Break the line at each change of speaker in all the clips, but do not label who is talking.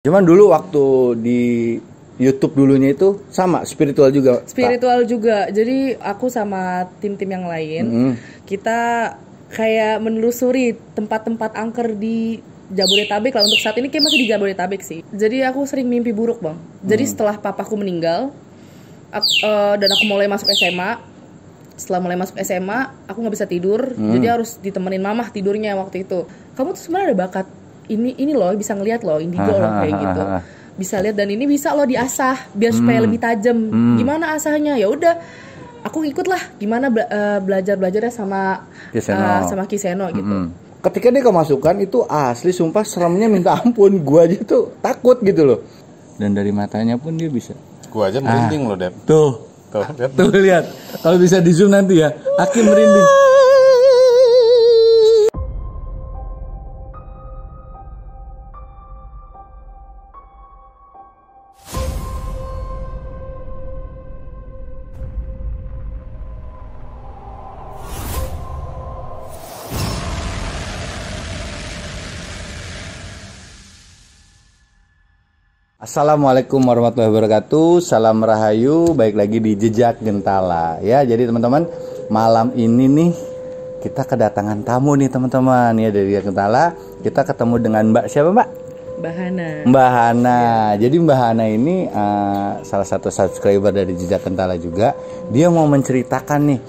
Cuman dulu waktu di YouTube dulunya itu sama spiritual juga.
Spiritual juga. Jadi aku sama tim-tim yang lain, kita kayak menelusuri tempat-tempat angker di Jabodetabek lah. Untuk saat ini kayak masih di Jabodetabek sih. Jadi aku sering mimpi buruk, Bang. Jadi setelah papaku meninggal, dan aku mulai masuk SMA. Setelah mulai masuk SMA, aku nggak bisa tidur. Jadi harus ditemenin mamah tidurnya waktu itu. Kamu tuh sebenarnya ada bakat ini loh, bisa ngelihat loh, indigo loh kayak gitu. Bisa lihat dan ini bisa loh diasah biar supaya lebih tajam. Gimana asahnya? Ya udah, aku ikut lah. Gimana belajarnya sama Kiseno gitu.
Ketika dia kemasukan itu asli sumpah seremnya minta ampun. Gua aja tuh takut gitu loh. Dan dari matanya pun dia bisa.
Gua aja merinding loh, Dep.
Tuh lihat. Kalau bisa di zoom nanti ya, Hakim merinding. Assalamualaikum warahmatullahi wabarakatuh. Salam rahayu. Baik lagi di Jejak Gentala ya. Jadi teman-teman, malam ini nih kita kedatangan tamu nih teman-teman ya dari Jejak Gentala. Kita ketemu dengan Mbak siapa, Mbak?
Mbak Hana.
Mbak Hana. Ya. Jadi Mbak Hana ini salah satu subscriber dari Jejak Gentala juga. Dia mau menceritakan nih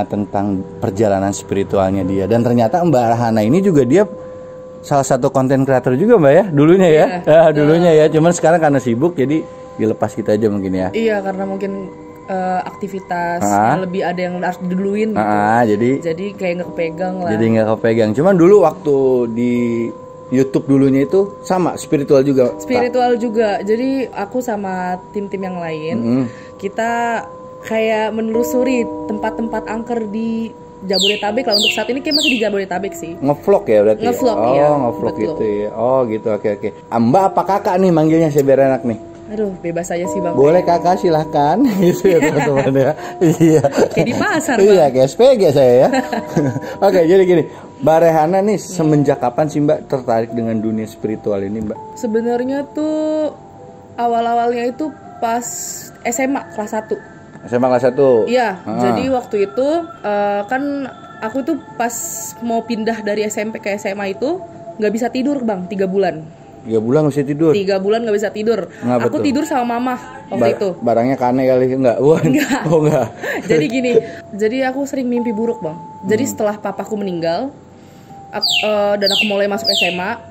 tentang perjalanan spiritualnya dia. Dan ternyata Mbak Hana ini juga dia salah satu konten kreator juga, Mbak ya, dulunya ya. Dulunya ya, cuman sekarang karena sibuk jadi dilepas kita aja mungkin ya.
Iya, karena mungkin aktivitas lebih ada yang harus diduluin gitu. Jadi kayak nggak kepegang lah.
Jadi nggak kepegang. Cuman dulu waktu di YouTube dulunya itu sama spiritual juga.
Spiritual juga. Jadi aku sama tim-tim yang lain, kita kayak menelusuri tempat-tempat angker di Jabodetabek lah. Untuk saat ini kayak masih di Jabodetabek sih.
Ngevlog ya berarti.
Ngevlog
ya?
ya.
Ngevlog gitu ya. Oh gitu, oke. Mbak apa kakak nih manggilnya saya biar enak nih?
Aduh, bebas aja sih, Bang.
Boleh kakak, silahkan. Gitu ya teman-teman ya. Iya.
Kayak di pasar, Bang.
Iya, kayak SPG saya ya. Oke, jadi gini, Mbak Rehana nih semenjak kapan sih Mbak tertarik dengan dunia spiritual ini, Mbak?
Sebenarnya tuh awal-awalnya itu pas SMA kelas 1.
SMA kelas 1?
Iya, jadi waktu itu kan aku tuh pas mau pindah dari SMP ke SMA itu nggak bisa tidur, Bang, 3 bulan.
3 bulan nggak bisa tidur?
3 bulan nggak bisa tidur. Aku tidur sama mama waktu itu.
Barangnya kane kali, enggak?
Enggak.
Oh enggak.
Jadi gini, jadi aku sering mimpi buruk, Bang. Jadi setelah papaku meninggal, dan aku mulai masuk SMA.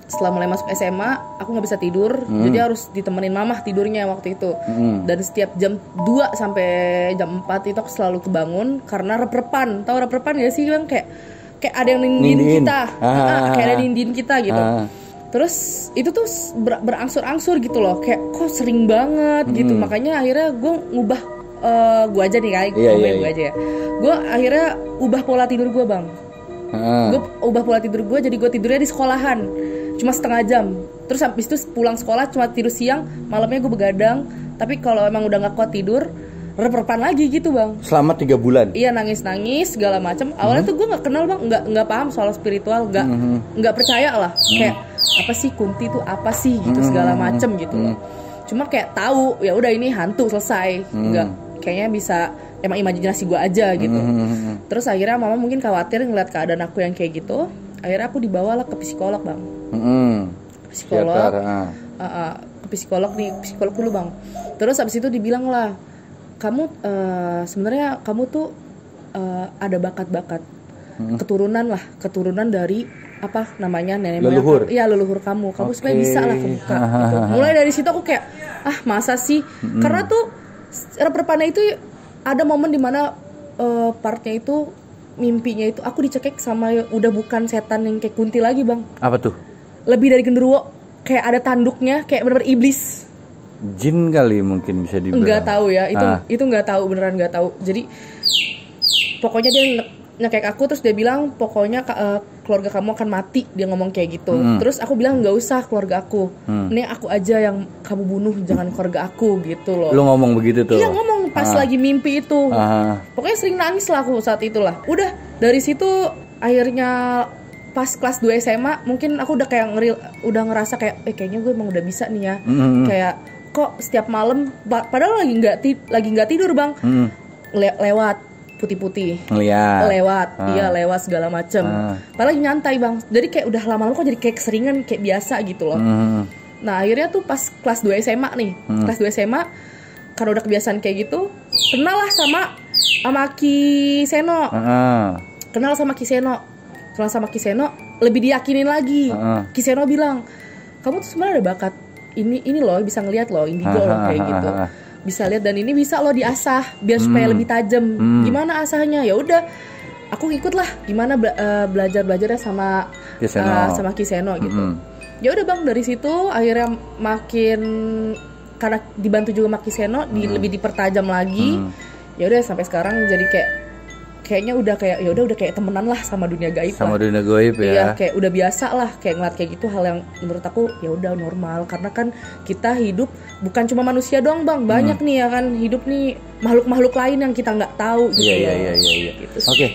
Setelah mulai masuk SMA, aku nggak bisa tidur, jadi harus ditemenin mamah tidurnya waktu itu. Dan setiap jam 2 sampai jam 4 itu aku selalu kebangun karena rep-repan. Tahu rep-repan gak sih, Bang? Kayak ada yang nindin kita, kayak ada nindin kita gitu. Terus itu tuh berangsur-angsur gitu loh, kayak kok sering banget gitu. Makanya akhirnya gue ngubah, gue aja nih kayak gue aja ya. Gue akhirnya ubah pola tidur gue, Bang. Gue ubah pola tidur gue, jadi gue tidurnya di sekolahan cuma setengah jam. Terus habis itu pulang sekolah cuma tidur siang, malamnya gue begadang. Tapi kalau emang udah nggak kuat tidur, rep-repan lagi gitu, Bang.
Selama 3 bulan?
Iya, nangis-nangis segala macam. Awalnya tuh gue nggak kenal, Bang, nggak paham soal spiritual, nggak percaya lah. Kayak apa sih kunti tuh apa sih gitu, segala macam gitu loh. Cuma kayak tahu ya udah ini hantu selesai. Nggak, kayaknya bisa emang imajinasi gue aja gitu. Terus akhirnya mama mungkin khawatir ngeliat keadaan aku yang kayak gitu. Akhirnya aku dibawa lah ke psikolog, Bang. Psikolog, ke psikolog nih, psikolog dulu, Bang. Terus abis itu dibilang lah, kamu sebenarnya kamu tuh ada bakat-bakat keturunan dari apa namanya nenek moyang. Iya, leluhur kamu supaya bisa lah kebuka. Gitu. Mulai dari situ aku kayak masa sih? Karena tuh rep-repannya itu ada momen dimana partnya itu mimpinya itu aku dicekik sama udah bukan setan yang kayak kunti lagi, Bang.
Apa tuh?
Lebih dari genderuwo, kayak ada tanduknya, kayak benar-benar iblis.
Jin kali mungkin bisa dibilang.
Enggak tahu ya, itu enggak tahu, beneran enggak tahu. Jadi pokoknya dia nyekek aku, terus dia bilang pokoknya keluarga kamu akan mati, dia ngomong kayak gitu. Terus aku bilang nggak usah keluarga aku, ini aku aja yang kamu bunuh, jangan keluarga aku gitu loh.
Lu ngomong begitu tuh?
Iya, ngomong pas lagi mimpi itu. Pokoknya sering nangis lah aku saat itulah. Udah dari situ akhirnya pas kelas 2 SMA mungkin aku udah kayak udah ngerasa kayak kayaknya gue emang udah bisa nih ya. Kayak kok setiap malam padahal lagi nggak tidur bang, lewat putih-putih lewat lewat segala macem, padahal lagi nyantai bang, jadi kayak udah lama-lama kok jadi kayak keseringan, kayak biasa gitu loh. Nah akhirnya tuh pas kelas 2 SMA nih, kelas 2 SMA karena udah kebiasaan kayak gitu, kenal lah sama Ki Seno, kenal sama Ki Seno, lebih diyakinin lagi. Ki Seno bilang, kamu tuh sebenarnya ada bakat ini loh, bisa ngelihat loh indigo loh kayak gitu, bisa lihat dan ini bisa loh diasah biar supaya lebih tajam. Gimana asahnya? Ya udah, aku ikut lah gimana belajarnya sama Ki Seno gitu. Ya udah bang, dari situ akhirnya makin karena dibantu juga sama Ki Seno lebih dipertajam lagi. Ya udah sampai sekarang jadi kayaknya udah kayak temenan lah sama dunia gaib. Sama
dunia gaib ya.
Iya, kayak udah biasa lah kayak ngeliat kayak gitu, hal yang menurut aku ya udah normal, karena kan kita hidup bukan cuma manusia doang bang, banyak nih ya kan hidup nih makhluk-makhluk lain yang kita nggak tahu gitu.
Iya. Gitu. Oke.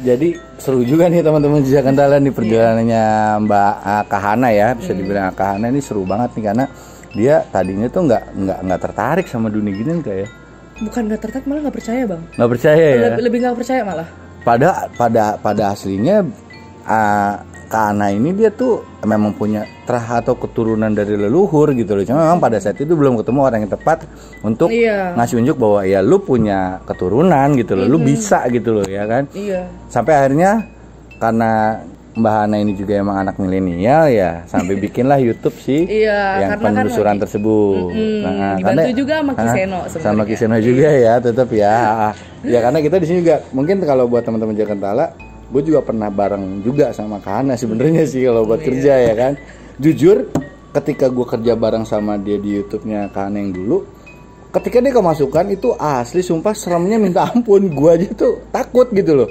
Jadi seru juga nih teman-teman Jejak Gentala nih perjalanannya Mbak Kahana ya, bisa dibilang Kahana ini seru banget nih karena dia tadinya tuh nggak tertarik sama dunia gini kayak.
Bukan nggak tertarik, malah nggak percaya bang.
Nggak percaya ya?
Lebih nggak percaya malah.
Pada aslinya Kahana ini dia tuh memang punya terah atau keturunan dari leluhur gitu loh. Cuma memang pada saat itu belum ketemu orang yang tepat untuk ngasih unjuk bahwa ya lu punya keturunan gitu loh, lu bisa gitu loh ya kan. Iya. Sampai akhirnya karena Mbak Hana ini juga emang anak milenial ya, sampai bikinlah YouTube sih yang penelusuran tersebut.
Dibantu juga sama Ki Seno sebenarnya.
Sama Ki Seno juga ya, tetap ya. Ya karena kita di sini juga mungkin kalau buat teman-teman Jejak Gentala, gue juga pernah bareng juga sama Kak Hana sebenarnya sih kalau buat kerja ya kan. Jujur, ketika gue kerja bareng sama dia di YouTube-nya Kak Hana yang dulu, ketika dia kemasukan itu asli sumpah seremnya minta ampun, gue aja tuh takut gitu loh.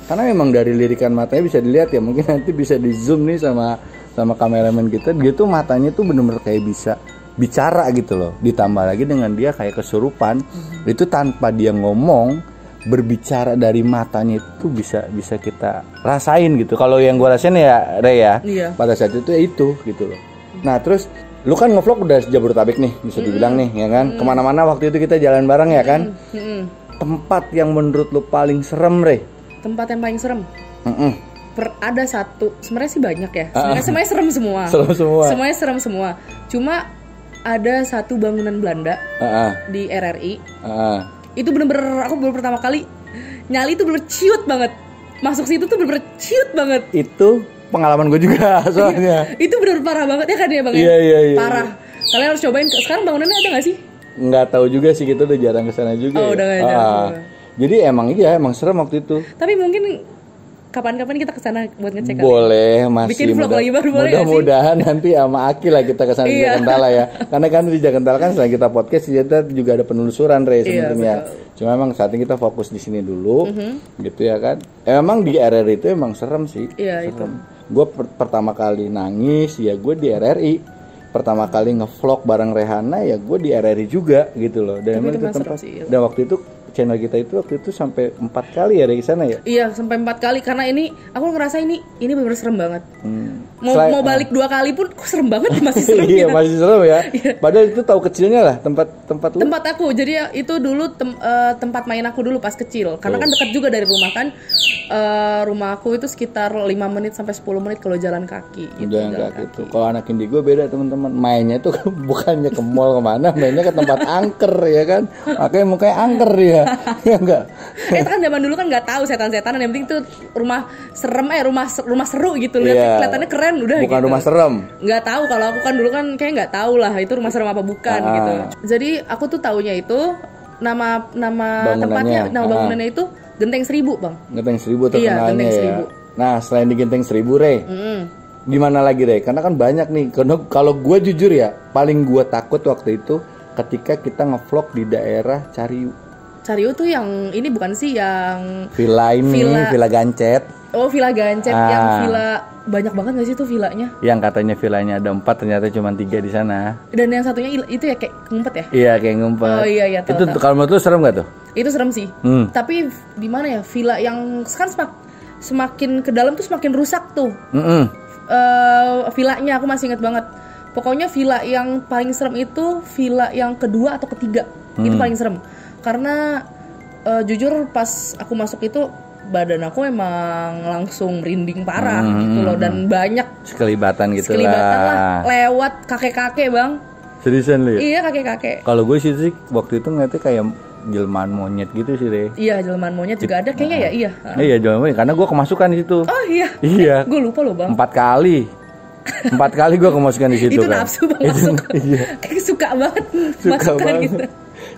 Karena memang dari lirikan matanya bisa dilihat ya, mungkin nanti bisa di zoom nih sama kameramen kita, dia tuh matanya tuh bener-bener kayak bisa bicara gitu loh. Ditambah lagi dengan dia kayak kesurupan, itu tanpa dia ngomong, berbicara dari matanya itu bisa kita rasain gitu. Kalau yang gue rasain ya Re ya, pada saat itu ya itu gitu loh. Nah terus lu kan ngevlog udah Jabodetabek nih bisa dibilang nih ya kan, kemana-mana waktu itu kita jalan bareng ya kan. Tempat yang menurut lu paling serem Re?
Tempat yang paling serem? Ada satu, sebenarnya sih banyak ya. Semuanya serem semua. Semuanya serem semua. Cuma ada satu bangunan Belanda di RRI. Itu bener-bener aku baru pertama kali nyali itu bener-bener ciut banget. Masuk situ tuh bener-bener ciut banget.
Itu pengalaman gue juga soalnya.
Itu bener-bener parah banget ya kan ya bang?
Iya.
Parah. Kalian harus cobain. Sekarang bangunannya ada nggak sih?
Nggak tahu juga sih, kita udah jarang kesana juga.
Oh, udah jarang.
Jadi emang serem waktu itu.
Tapi mungkin kapan-kapan kita kesana buat ngecek.
Boleh, masih
bikin vlog lagi baru boleh.
Mudah-mudahan nanti sama Aki lah kita kesana di Jejak Gentala ya. Karena kan di Jejak Gentala kan selain kita podcast kita juga ada penelusuran Re sebenarnya. Cuma emang saat ini kita fokus di sini dulu, gitu ya kan. Emang di RRI itu emang serem sih.
Iya
serem. Gue pertama kali nangis ya gue di RRI. Pertama kali ngevlog bareng Rehana ya gue di RRI juga gitu loh. Dan emang itu tempat. Dan waktu itu channel kita itu waktu itu sampai 4 kali ya dari sana ya? Iya
sampai 4 kali karena ini aku ngerasa ini benar-benar serem banget. Mau balik 2 kali pun kok serem banget, masih serem.
Iya masih serem ya. Padahal itu tahu kecilnya lah tempat lu.
Tempat aku jadi itu dulu tempat main aku dulu pas kecil. Karena kan dekat juga dari rumah kan. Rumah aku itu sekitar 5 menit sampai 10 menit kalau jalan kaki. Gitu,
jalan kaki itu. Kalau anak indigo beda teman-teman. Mainnya itu bukannya ke mall kemana, mainnya ke tempat angker ya kan. Makanya mukanya angker ya. Ya enggak.
Itu kan zaman dulu kan nggak tahu setan-setanan, yang penting tuh rumah serem rumah seru gitu lihat kelihatannya keren udah.
Bukan
gitu.
Rumah serem.
Nggak tahu, kalau aku kan dulu kan kayak nggak tahu lah itu rumah serem apa bukan gitu. Jadi aku tuh taunya itu nama tempatnya, nama bangunannya itu Genteng 1000 bang.
Genteng 1000 terkenalnya. Iya, Genteng 1000 ya. Nah selain di Genteng 1000 Re, gimana lagi Re? Karena kan banyak nih. Kalau gue jujur ya, paling gue takut waktu itu ketika kita ngevlog di daerah Cariu.
Cario tuh yang ini bukan sih yang
Villa ini, Villa Gancet.
Oh, Villa Gancet yang villa banyak banget gak sih tuh villanya?
Yang katanya villanya ada 4 ternyata cuma 3 di sana.
Dan yang satunya itu ya kayak ngumpet ya?
Iya, kayak ngumpet.
Oh iya,
Itu kalau menurut lu serem gak tuh?
Itu serem sih. Tapi di mana ya? Villa yang sekarang semakin ke dalam tuh semakin rusak tuh. Villanya aku masih inget banget. Pokoknya villa yang paling serem itu villa yang kedua atau ketiga. Itu paling serem. Karena jujur pas aku masuk itu badan aku emang langsung merinding parah gitu loh, dan banyak
sekelibatan gitu
lah lewat kakek-kakek bang.
Seriusan lu ya?
Iya, kakek-kakek.
Kalau gue sih waktu itu ngeliatnya kayak jelmaan monyet gitu sih deh.
Iya, jelmaan monyet juga ada kayaknya ya. Iya.
Iya, jelmaan monyet karena gue kemasukan di situ.
Oh iya.
Iya.
Gue lupa loh bang.
4 kali gue kemasukan di situ.
Itu
kan.
nafsu bang masuk. Iya. Kayak suka banget masukkan gitu.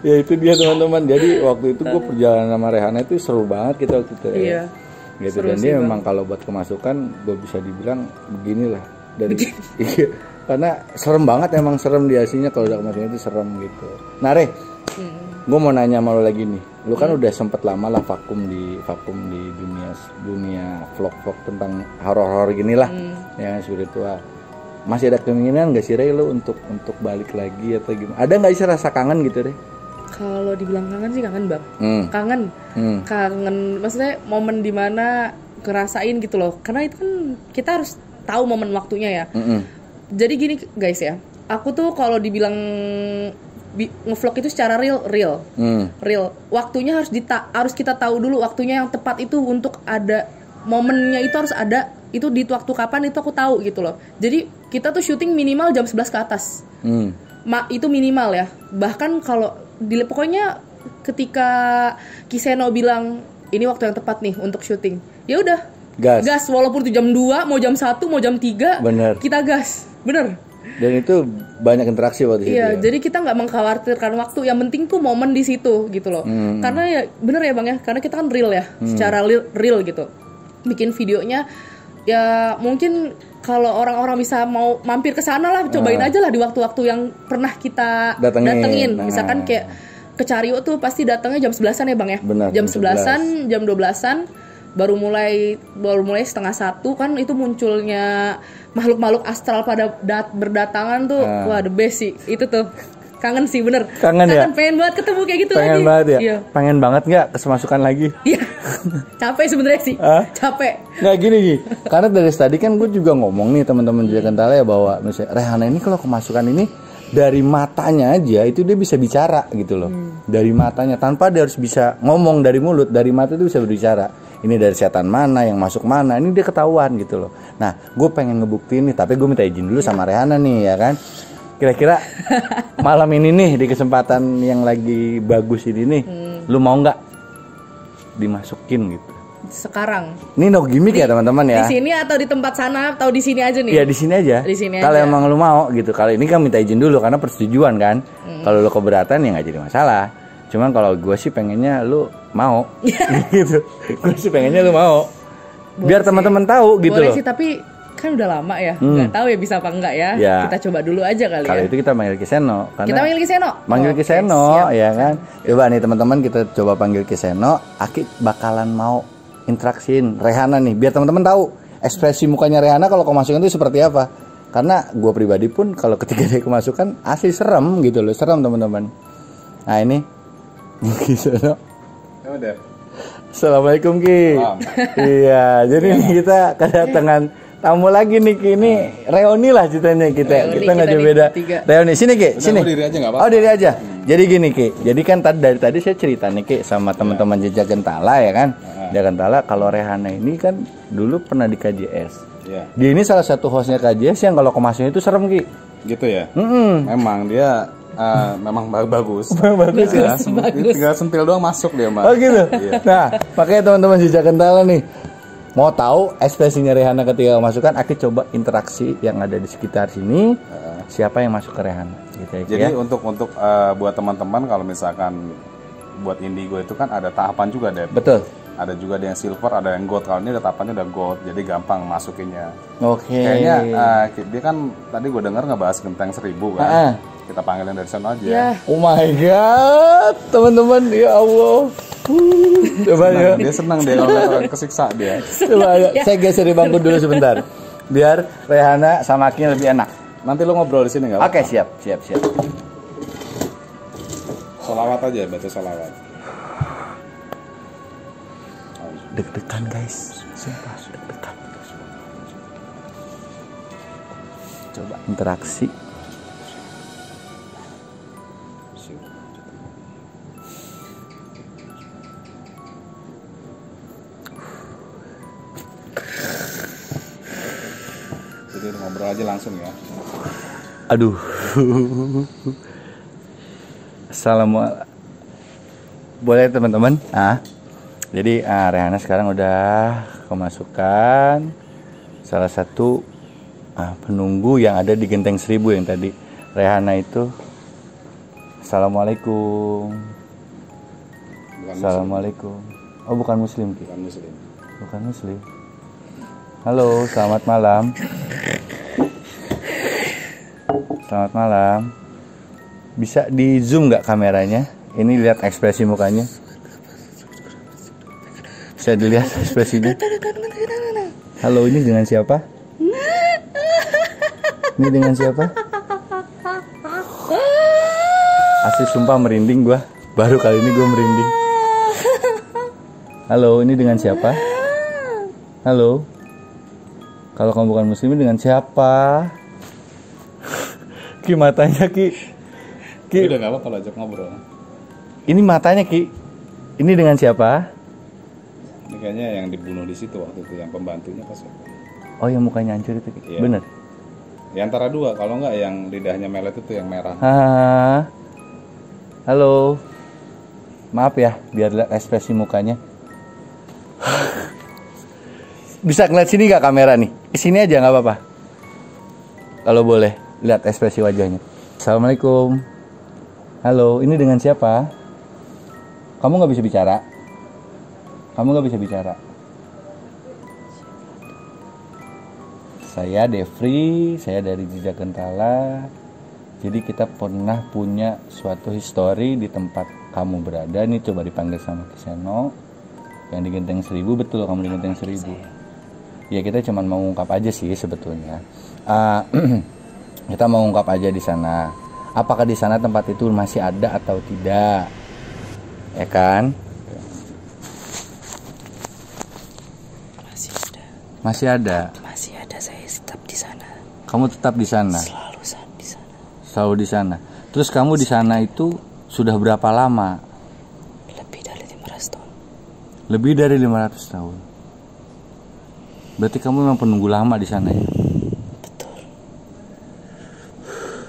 Ya itu dia teman-teman. Jadi waktu itu gue perjalanan sama Rehana itu seru banget kita waktu itu.
Iya.
Gitu. Dan dia memang kalau buat kemasukan gue bisa dibilang beginilah. Dan iya. Karena serem banget, emang serem di aslinya kalau udah kemasukan itu serem gitu. Nah Re, gue mau nanya sama lo lagi nih. Lo kan udah sempet lama lah vakum di dunia vlog-vlog tentang horor-horor gini lah, yang spiritual. Masih ada keinginan gak sih Re lo untuk balik lagi atau gimana? Ada nggak sih rasa kangen gitu Re?
Kalau dibilang kangen sih kangen bang. Kangen maksudnya momen dimana ngerasain gitu loh. Karena itu kan kita harus tahu momen waktunya ya. Jadi gini guys ya, aku tuh kalau dibilang ngevlog itu secara real. Waktunya harus kita tahu dulu waktunya yang tepat itu untuk ada momennya, itu harus ada. Itu di waktu kapan itu aku tahu gitu loh. Jadi kita tuh syuting minimal jam 11 ke atas. Itu minimal ya. Bahkan kalau pokoknya ketika Kiseno bilang ini waktu yang tepat nih untuk syuting, ya udah gas walaupun itu jam 2, mau jam 1, mau jam 3, bener. Kita gas. Bener.
Dan itu banyak interaksi waktu itu.
Iya, jadi kita nggak mengkhawatirkan waktu. Yang penting tuh momen di situ gitu loh. Karena ya bener ya bang ya, karena kita kan real ya, secara real gitu. Bikin videonya ya mungkin kalau orang-orang bisa mau mampir ke sana lah, cobain aja lah di waktu-waktu yang pernah kita datengin. Misalkan kayak ke Cario tuh pasti datangnya jam 11-an ya bang ya.
Benar,
jam 11-an, jam 12-an baru mulai 1:30 kan itu munculnya makhluk-makhluk astral pada berdatangan tuh. Wah, the best sih itu tuh. Kangen sih bener. Kangen ya? Pengen banget ketemu kayak gitu
pengen
lagi.
Banget ya?
Iya.
Pengen banget nggak kesemasukan lagi?
Iya. Capek sebenarnya sih. Capek.
Nggak gini. Karena dari tadi kan gue juga ngomong nih teman-teman Jejak Gentala ya, bahwa misalnya Rehana ini kalau kemasukan ini dari matanya aja itu dia bisa bicara gitu loh. Dari matanya, tanpa dia harus bisa ngomong dari mulut, dari mata itu bisa berbicara. Ini dari setan mana, yang masuk mana, ini dia ketahuan gitu loh. Nah, gue pengen ngebuktiin nih, tapi gue minta izin dulu sama Rehana nih ya kan. Kira-kira malam ini nih di kesempatan yang lagi bagus ini nih, lu mau nggak dimasukin gitu?
Sekarang.
Ini no gimmick ya teman-teman ya.
Di sini atau di tempat sana atau di sini aja nih?
Iya di sini aja. Kalau emang lu mau gitu. Kalau ini kan minta izin dulu karena persetujuan kan. Kalau lu keberatan ya nggak jadi masalah. Cuman kalau gue sih pengennya lu mau gitu. Gue sih pengennya lu mau. Biar teman-teman tahu gitu loh.
Boleh sih, tapi kan udah lama ya. Nggak tahu ya bisa apa enggak ya. Kita coba dulu aja kali ya.
Kalau itu kita panggil Kiseno.
Kita panggil Kiseno?
Panggil Kiseno ya kan. Coba nih teman-teman kita coba panggil Kiseno. Aki bakalan mau interaksiin Rehana nih. Biar teman-teman tahu ekspresi mukanya Rehana kalau kemasukan itu seperti apa. Karena gue pribadi pun kalau ketika dia kemasukan asli serem gitu loh. Serem teman-teman. Nah ini Kiseno.
Ya udah.
Assalamualaikum Ki. Iya, jadi nih kita kedatangan tamu lagi nih Ki. Ini reuni lah ceritanya kita. Kita nggak jauh beda. Reuni sini Ki, sini.
Diri aja nggak apa-apa.
Oh diri aja. Jadi gini Ki. Jadi kan dari tadi saya cerita nih Ki sama teman-teman Jejak Gentala ya kan. Jejak Gentala kalau Rehana ini kan dulu pernah di KJS.
Iya.
Dia ini salah satu hostnya KJS yang kalau kemasukan itu serem Ki.
Gitu ya. Memang dia memang bagus.
Bagus ya.
Tinggal sentil doang masuk dia mah.
Oh gitu. Nah, makanya teman-teman Jejak Gentala nih mau tahu ekspresinya Rehana ketika masukkan, Aki coba interaksi yang ada di sekitar sini. Siapa yang masuk ke Rehana gitu ya.
Jadi untuk buat teman-teman kalau misalkan buat Indigo itu kan ada tahapan juga deh.
Betul.
Ada juga yang silver, ada yang gold. Kalau ini tahapannya udah gold, jadi gampang masukinnya.
Oke.
Kayaknya dia kan tadi gue dengar ngebahas Genteng 1000 kan. kita panggilin dari sana aja.
Ya.
Oh my god, teman-teman, ya Allah. Coba ya.
Dia senang dia kalau lihat orang kesiksa dia.
Coba ya. Saya geser di bangku dulu sebentar. Biar Rehana sama Aki lebih enak.
Nanti lu ngobrol di sini nggak?
Oke, siap.
Sholawat aja, baca sholawat.
Deg-degan guys, sumpah deg-degan. Coba interaksi.
Jadi ngobrol aja langsung ya.
Aduh. Assalamualaikum. Boleh teman-teman? Jadi Rehana sekarang udah kemasukan salah satu penunggu yang ada di Genteng 1000 yang tadi. Rehana itu. Assalamualaikum. Assalamualaikum. Oh, bukan muslim, Ki. Bukan muslim. Halo, selamat malam. Selamat malam. Bisa di zoom nggak kameranya? Ini lihat ekspresi mukanya. Bisa dilihat ekspresinya. Halo, ini dengan siapa? Ini dengan siapa? Asli sumpah merinding gua. Baru kali ini gua merinding. Halo, ini dengan siapa? Halo. Kalau kamu bukan muslim, dengan siapa? Ki, matanya Ki.
Udah nggak apa kalau ajak ngobrol.
Ini matanya Ki. Ini dengan siapa?
Ini kayaknya yang dibunuh di situ waktu itu, yang pembantunya pas itu.
Oh, yang mukanya hancur itu Ki.
Iya.
Bener.
Ya antara dua, kalau nggak yang lidahnya melet itu yang merah.
Halo. Maaf ya, biar lihat ekspresi mukanya. Bisa ngeliat sini nggak kamera nih? Kesini aja nggak apa-apa. Kalau boleh, lihat ekspresi wajahnya. Assalamualaikum. Halo, ini dengan siapa? Kamu nggak bisa bicara? Kamu nggak bisa bicara? Saya Devri, saya dari Jejak Gentala. Jadi kita pernah punya suatu histori di tempat kamu berada. Nih coba dipanggil sama Kiseno. Yang di Genteng 1000, betul kamu di Genteng 1000. Ya kita cuma mau ungkap aja sih sebetulnya. Kita mau ungkap aja di sana. Apakah di sana tempat itu masih ada atau tidak? Ya kan?
Masih ada.
Masih ada.
Masih ada, saya tetap di sana.
Kamu tetap di sana.
Selalu di sana.
Selalu di sana. Terus kamu di sana itu sudah berapa lama?
Lebih dari 500 tahun.
Lebih dari 500 tahun. Berarti kamu memang penunggu lama di sana ya?
Betul.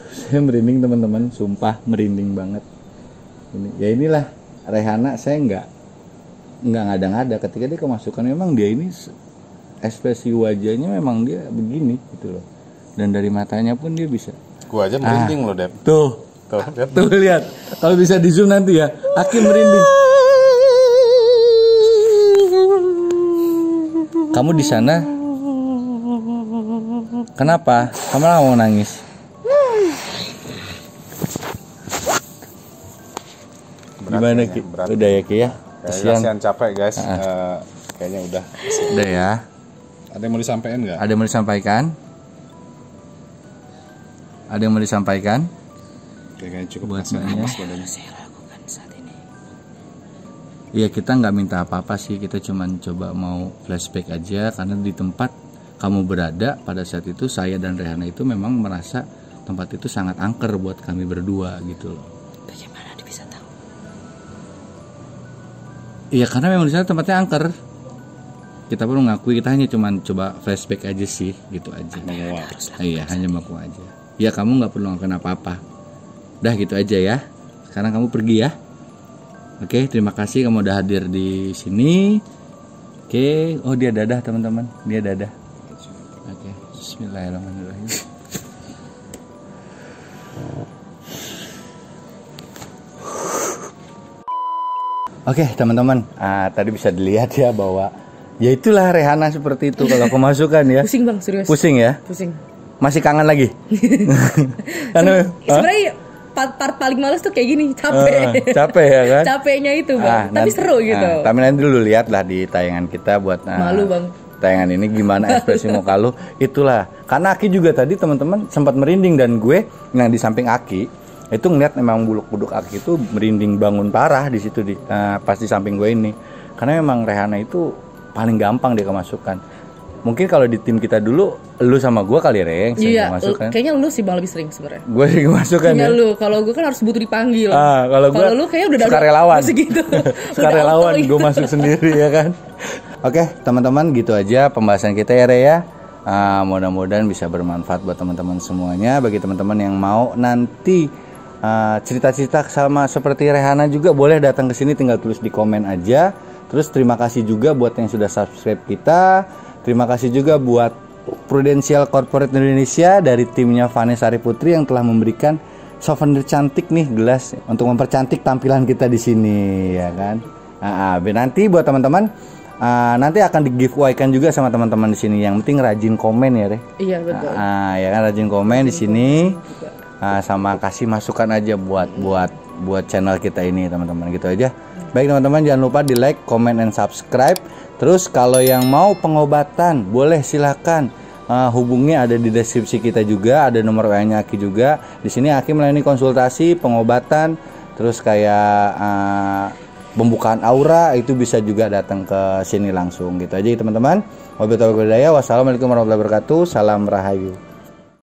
Saya merinding teman-teman, sumpah merinding banget. Ya inilah Rehana, saya nggak ngada-ngada ketika dia kemasukan. Memang dia ini ekspresi wajahnya memang dia begini gitu loh. Dan dari matanya pun dia bisa.
Gua aja merinding loh, Dep.
Tuh
lihat.
Tuh lihat. Kalau bisa di zoom nanti ya. Aki merinding. Kamu di sana? Kenapa? Kamu nggak mau nangis? Gimana Ki? Udah ya Ki ya?
Kasihan capek guys. Kayaknya udah.
Udah ya.
Ada yang mau disampaikan nggak?
Ada yang mau disampaikan? Ada yang mau disampaikan?
Kayaknya cukup
Buat
kasih
mbaknya.
nafas badannya.
Saya lakukan saat ini.
Iya, kita nggak minta apa-apa sih, kita cuman coba mau flashback aja karena di tempat kamu berada pada saat itu saya dan Rehana itu memang merasa tempat itu sangat angker buat kami berdua gitu loh.
Bagaimana dia bisa tahu?
Iya, karena memang di sana tempatnya angker. Kita pun mengakui, kita hanya cuman coba flashback aja sih, gitu aja. Iya, hanya mengaku aja. Ya kamu nggak perlu ngelakuin apa-apa. Udah gitu aja ya. Sekarang kamu pergi ya. Oke, terima kasih kamu udah hadir di sini. Oke, oh dia dadah teman-teman, dia dadah. Oke, bismillahirrahmanirrahim. Oke teman-teman, tadi bisa dilihat ya bahwa ya itulah Rehana seperti itu kalau kemasukan ya.
Pusing bang, serius.
Pusing ya?
Pusing.
Masih kangen lagi? Karena
Sebenarnya part paling males tuh kayak gini, capek.
Capek ya kan?
Capeknya itu bang, tapi
nanti-
seru gitu.
Tapi nanti dulu lihat lah di tayangan kita buat
Malu, Bang.
tayangan ini gimana ekspresi muka lu. Itulah. Karena Aki juga tadi teman-teman sempat merinding, dan gue yang di samping Aki itu ngeliat memang buluk-buluk Aki itu merinding bangun parah di situ pas di samping gue ini. Karena memang Rehana itu paling gampang dia kemasukan. Mungkin kalau di tim kita dulu lu sama gue kali Reng sering
Iya,
kemasukan.
kayaknya lu sih bang lebih sering sebenarnya.
Gue sering kemasukan
Kayaknya
ya.
lu, kalau gue kan harus butuh dipanggil.
Kalau gue
lu kayaknya udah
sukarelawan.
segitu.
Suka relawan, gue masuk sendiri ya kan. Oke, teman-teman, gitu aja pembahasan kita ya, Re ya. Mudah-mudahan bisa bermanfaat buat teman-teman semuanya. Bagi teman-teman yang mau nanti cerita-cerita sama seperti Rehana juga, boleh datang ke sini, tinggal tulis di komen aja. Terus terima kasih juga buat yang sudah subscribe kita. Terima kasih juga buat Prudential Corporate Indonesia dari timnya Vanessa Sari Putri yang telah memberikan souvenir cantik nih, gelas untuk mempercantik tampilan kita di sini ya kan. Nanti buat teman-teman nanti akan di giveaway-kan juga sama teman-teman di sini. Yang penting rajin komen ya, Re.
Iya betul.
Ya kan, rajin komen di sini. Sama kasih masukan aja buat channel kita ini, teman-teman, gitu aja. Baik teman-teman, jangan lupa di like, comment, and subscribe. Terus kalau yang mau pengobatan boleh silakan hubungi, ada di deskripsi kita juga, ada nomor WA-nya Aki juga. Di sini Aki melayani konsultasi, pengobatan, terus kayak pembukaan aura, itu bisa juga datang ke sini langsung gitu aja teman-teman. Wassalamualaikum warahmatullahi wabarakatuh. Salam Rahayu.